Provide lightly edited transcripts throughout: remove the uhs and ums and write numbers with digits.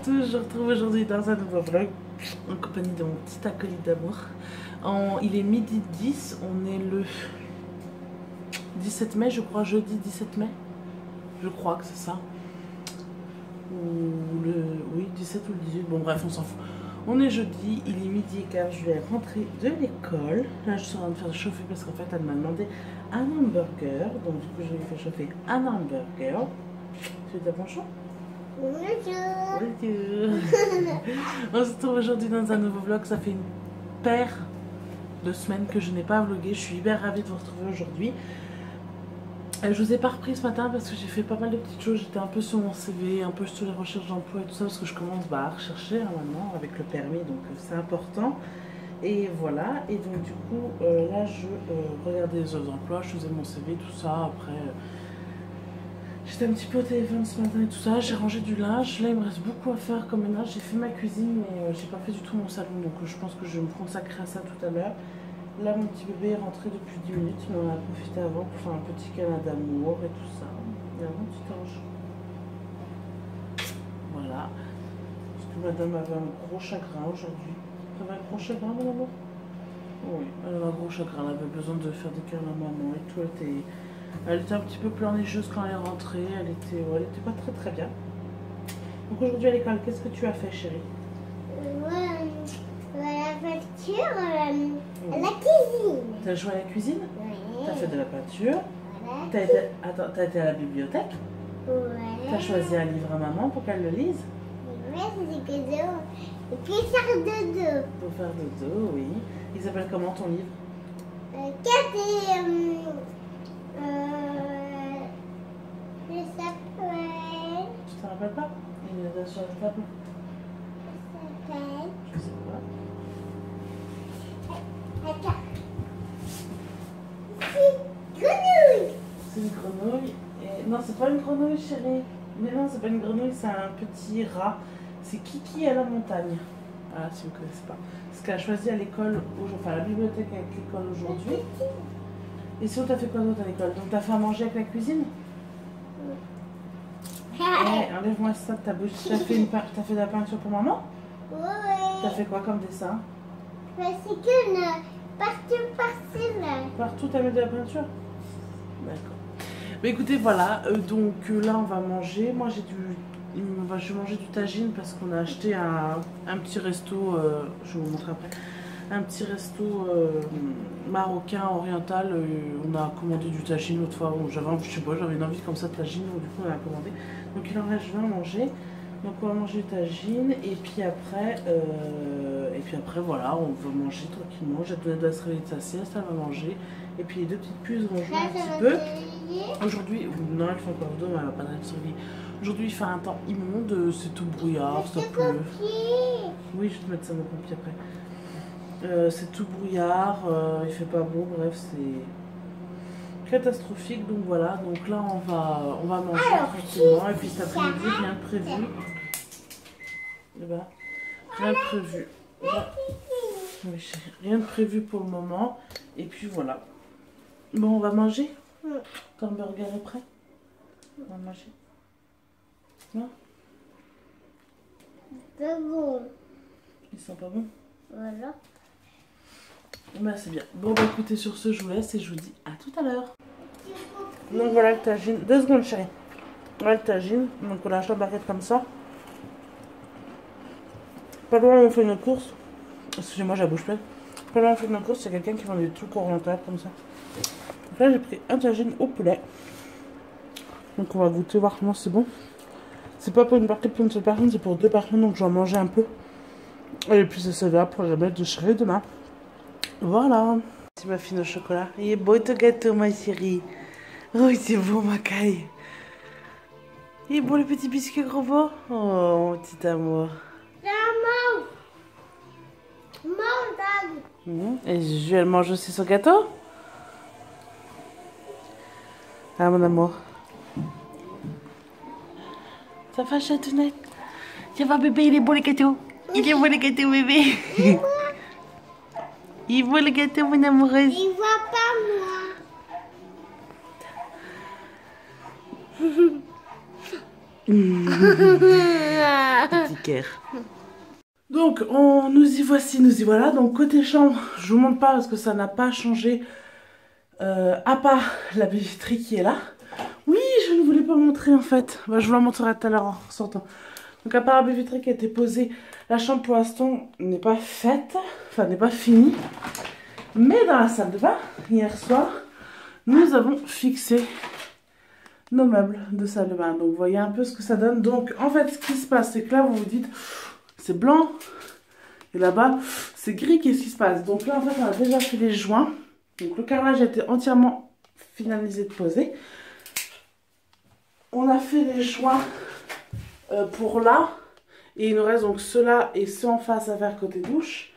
tous, je retrouve aujourd'hui dans un nouveau vlog en compagnie de mon petit acolyte d'amour. Il est midi 10, on est le 17 mai je crois, jeudi 17 mai. Je crois que c'est ça. Ou le... oui, 17 ou le 18, bon bref, on s'en fout. On est jeudi, il est midi et quart, je vais rentrer de l'école. Là je suis en train de faire chauffer parce qu'en fait elle m'a demandé un hamburger. Donc du coup je lui ai fait chauffer un hamburger. Tu veux bonjour? Bonjour. On se retrouve aujourd'hui dans un nouveau vlog. Ça fait une paire de semaines que je n'ai pas vlogué. Je suis hyper ravie de vous retrouver aujourd'hui. Je vous ai pas repris ce matin parce que j'ai fait pas mal de petites choses. J'étais un peu sur mon CV, un peu sur les recherches d'emploi et tout ça parce que je commence à rechercher maintenant avec le permis, donc c'est important. Et voilà, et donc du coup là je regardais les offres d'emploi, je faisais mon CV, tout ça. Après j'étais un petit peu au téléphone ce matin et tout ça, j'ai rangé du linge. Là il me reste beaucoup à faire comme ménage. J'ai fait ma cuisine mais j'ai pas fait du tout mon salon, donc je pense que je vais me consacrer à ça tout à l'heure. Là mon petit bébé est rentré depuis 10 minutes, mais on a profité avant pour faire un petit câlin d'amour et tout ça. Il y a un petit ange. Voilà. Parce que madame avait un gros chagrin aujourd'hui. Tu avais un gros chagrin, mon amour? Oui, elle avait un gros chagrin, elle avait besoin de faire des câlins à maman et tout. Elle était un petit peu pleurnicheuse quand elle est rentrée, elle était pas très bien. Donc aujourd'hui à l'école, qu'est-ce que tu as fait, chérie? La peinture, la cuisine. T'as joué à la cuisine? Oui. T'as fait de la peinture? Voilà. T'as été à la bibliothèque? Voilà. T'as choisi un livre à maman pour qu'elle le lise? Ouais, c'est que deux. Et puis faire dodo. Pour faire dodo, oui. Il s'appelle comment ton livre? 4 et... je s'appelle... Tu te rappelles pas? Il est sur la table? Je s'appelle... Je sais pas. Attends. C'est grenouille. C'est une grenouille. Et... non, c'est pas une grenouille, chérie. Mais non, c'est pas une grenouille, c'est un petit rat. C'est Kiki à la montagne. Voilà, si vous ne connaissez pas. Ce qu'elle a choisi à l'école, enfin à la bibliothèque avec l'école aujourd'hui. Et sinon, t'as fait quoi d'autre à l'école? Donc, t'as fait à manger avec la cuisine? Enlève-moi ça de ta bouche. T'as fait de la peinture pour maman? Oui. T'as fait quoi comme dessin? C'est que partout par-ci là. Partout, t'as mis de la peinture? D'accord. Mais écoutez, voilà. Donc là, on va manger. Moi, je vais manger du tagine parce qu'on a acheté un petit resto. Je vais vous montrer après. Un petit resto marocain, oriental. On a commandé du tagine l'autre fois. J'avais une envie comme ça de tagine. Donc du coup, on a commandé. Donc il en reste, je vais en manger. Donc on va manger du tagine. Et puis après, voilà, on va manger tranquillement. J'ai donné de la se réveiller de sa sieste, elle va manger. Et puis les deux petites puces vont jouer un petit peu. Aujourd'hui, non, elles font pas au dos, mais elle va pas se réveiller. Aujourd'hui, il fait un temps immonde, c'est tout brouillard, ça pleut. Oui, je vais te mettre ça dans mon pied après. C'est tout brouillard, il fait pas beau, bref, c'est catastrophique. Donc voilà, donc là on va manger tranquillement. Et puis cet après-midi, rien de prévu. Rien de prévu. Oui, rien de prévu pour le moment. Et puis voilà. Bon, on va manger. Ton burger est prêt? On va manger. Non? C'est bon. Ils sont pas bons? Voilà. Bah c'est bien. Bon bah écoutez, sur ce je vous laisse et je vous dis à tout à l'heure. Donc voilà le tagine. 2 secondes chérie. Voilà le tagine. Donc on a acheté la barquette comme ça. Pas loin on fait une course. Excusez-moi, j'ai la bouche pleine. Pas loin on fait une course, c'est quelqu'un qui vend des trucs orientaux comme ça. Donc là j'ai pris un tagine au poulet. Donc on va goûter, voir comment c'est bon. C'est pas pour une barquette pour une seule personne, c'est pour 2 personnes, donc je vais en manger un peu. Et puis ça va pour la mettre de chérie demain. Voilà. C'est ma fine au chocolat. Il est beau ton gâteau, ma chérie. Oh, c'est beau, ma caille. Il est beau le petit biscuit gros beau. Oh, mon petit amour. Et je vais manger aussi son gâteau. Ah, mon amour. Ça va, chatounette? Ça va, bébé? Il est beau le gâteau. Il est beau le gâteau, bébé. Il voit le gâteau, mon amoureuse. Il voit pas moi. Petit cœur. Donc, nous y voici, nous y voilà. Donc, côté chambre, je vous montre pas parce que ça n'a pas changé. À part la baie vitrée qui est là. Oui, je ne voulais pas montrer en fait. Bah, je vous la montrerai tout à l'heure en sortant. Donc, à part la baie vitrée qui a été posée, la chambre pour l'instant n'est pas faite. Enfin, n'est pas finie. Mais dans la salle de bain, hier soir, nous avons fixé nos meubles de salle de bain. Donc, vous voyez un peu ce que ça donne. Donc, en fait, ce qui se passe, c'est que là, vous vous dites, c'est blanc. Et là-bas, c'est gris. Qu'est-ce qui se passe? Donc là, en fait, on a déjà fait les joints. Donc, le carrelage a été entièrement finalisé de poser. On a fait les joints pour là. Et il nous reste donc ceux-là et ceux en face à faire côté douche.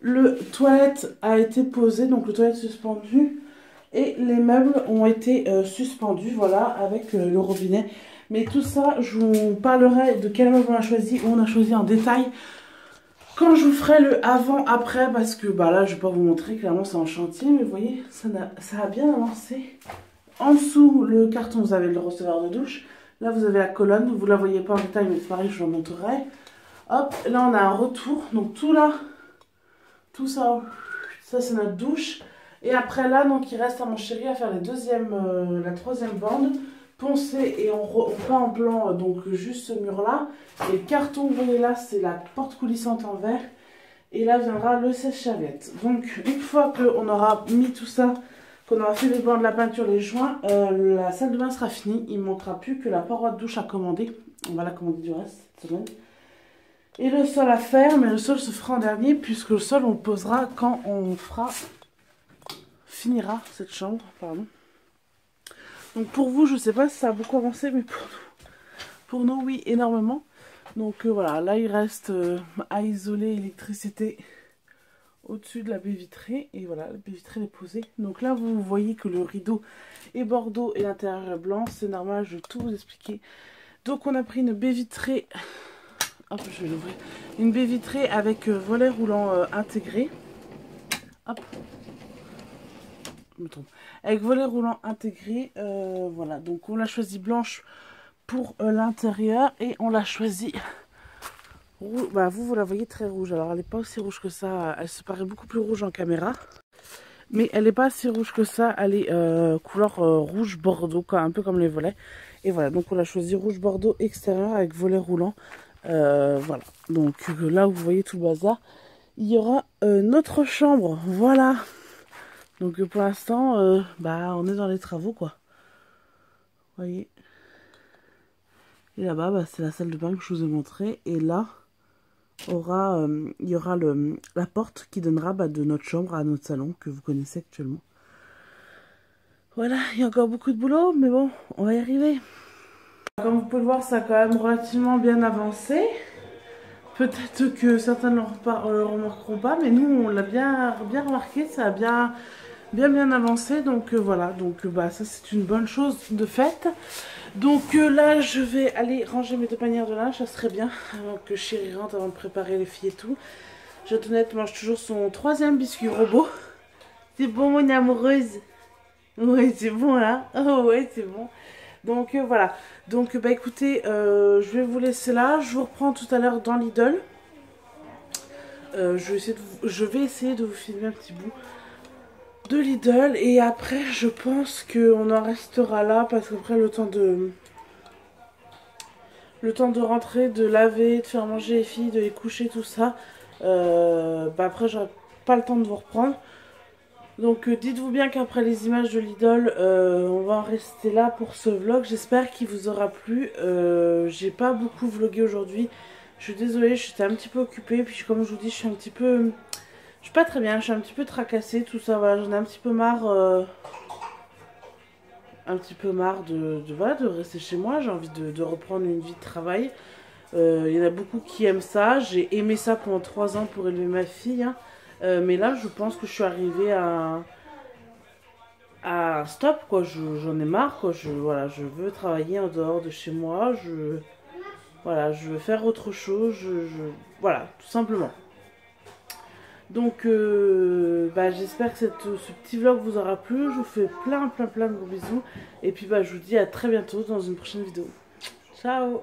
Le toilette a été posé, donc le toilette suspendu. Et les meubles ont été suspendus, voilà, avec le robinet. Mais tout ça, je vous parlerai de quel meuble on a choisi, on a choisi en détail. Quand je vous ferai le avant-après, parce que bah là, je ne vais pas vous montrer, clairement c'est en chantier. Mais vous voyez, ça a bien avancé. En dessous, le carton, vous avez le receveur de douche. Là, vous avez la colonne, vous ne la voyez pas en détail, mais c'est pareil, je vous la montrerai. Hop, là, on a un retour. Donc tout là, tout ça, ça c'est notre douche. Et après là, donc il reste à mon chéri à faire la troisième bande, poncer et on peint en blanc, donc juste ce mur-là. Et le carton, vous voyez là, c'est la porte coulissante en verre. Et là viendra le sèche-serviette. Donc une fois qu'on aura mis tout ça, qu'on aura fait les blancs de la peinture, les joints, la salle de bain sera finie. Il ne manquera plus que la paroi de douche à commander. On va la commander du reste cette semaine. Et le sol à faire, mais le sol se fera en dernier, puisque le sol on le posera quand on finira cette chambre, pardon. Donc pour vous, je sais pas si ça a beaucoup avancé, mais pour nous oui, énormément. Donc voilà, là il reste à isoler l'électricité au-dessus de la baie vitrée. Et voilà, la baie vitrée est posée. Donc là vous voyez que le rideau est bordeaux et l'intérieur est blanc. C'est normal, je vais tout vous expliquer. Donc on a pris une baie vitrée. Hop, je vais l'ouvrir. Une baie vitrée avec volet roulant intégré. Hop. Je me trompe. Avec volet roulant intégré. Voilà, donc on l'a choisi blanche pour l'intérieur. Et on l'a choisi rouge. Bah, vous la voyez très rouge. Alors elle n'est pas aussi rouge que ça. Elle se paraît beaucoup plus rouge en caméra. Mais elle n'est pas si rouge que ça. Elle est couleur rouge bordeaux, un peu comme les volets. Et voilà, donc on l'a choisi rouge bordeaux extérieur avec volet roulant. Voilà, donc là où vous voyez tout le bazar, il y aura notre chambre, voilà. Donc pour l'instant, bah on est dans les travaux quoi. Vous voyez. Et là-bas, bah, c'est la salle de bain que je vous ai montré. Et là, il y aura la porte qui donnera de notre chambre à notre salon que vous connaissez actuellement. Voilà, il y a encore beaucoup de boulot, mais bon, on va y arriver. Comme vous pouvez le voir, ça a quand même relativement bien avancé. Peut-être que certains ne le remarqueront pas, mais nous, on l'a bien remarqué. Ça a bien avancé. Donc voilà, donc bah, ça c'est une bonne chose de fait. Donc là, je vais aller ranger mes deux panières de linge. Ça serait bien, avant que chérie rentre, avant de préparer les filles et tout. Jeannette mange toujours son 3e biscuit robot. C'est bon, mon amoureuse? Ouais, c'est bon là. Oh ouais, c'est bon. Donc voilà, donc bah écoutez, je vais vous laisser là, je vous reprends tout à l'heure dans Lidl. Je vais essayer de vous filmer un petit bout de Lidl et après je pense qu'on en restera là parce qu'après le temps de rentrer, de laver, de faire manger les filles, de les coucher, tout ça, bah après j'aurai pas le temps de vous reprendre. Donc dites-vous bien qu'après les images de Lidl, on va en rester là pour ce vlog. J'espère qu'il vous aura plu. J'ai pas beaucoup vlogué aujourd'hui. Je suis désolée, j'étais un petit peu occupée. Puis comme je vous dis, je suis un petit peu... Je suis pas très bien, je suis un petit peu tracassée, tout ça. Voilà, j'en ai un petit peu marre. De rester chez moi. J'ai envie de reprendre une vie de travail. Il y en a beaucoup qui aiment ça. J'ai aimé ça pendant 3 ans pour élever ma fille, hein. Mais là je pense que je suis arrivée à un stop quoi, j'en ai marre quoi, voilà, je veux travailler en dehors de chez moi, voilà, je veux faire autre chose, voilà, tout simplement. Donc bah, j'espère que ce petit vlog vous aura plu, je vous fais plein de gros bisous et puis bah, je vous dis à très bientôt dans une prochaine vidéo. Ciao.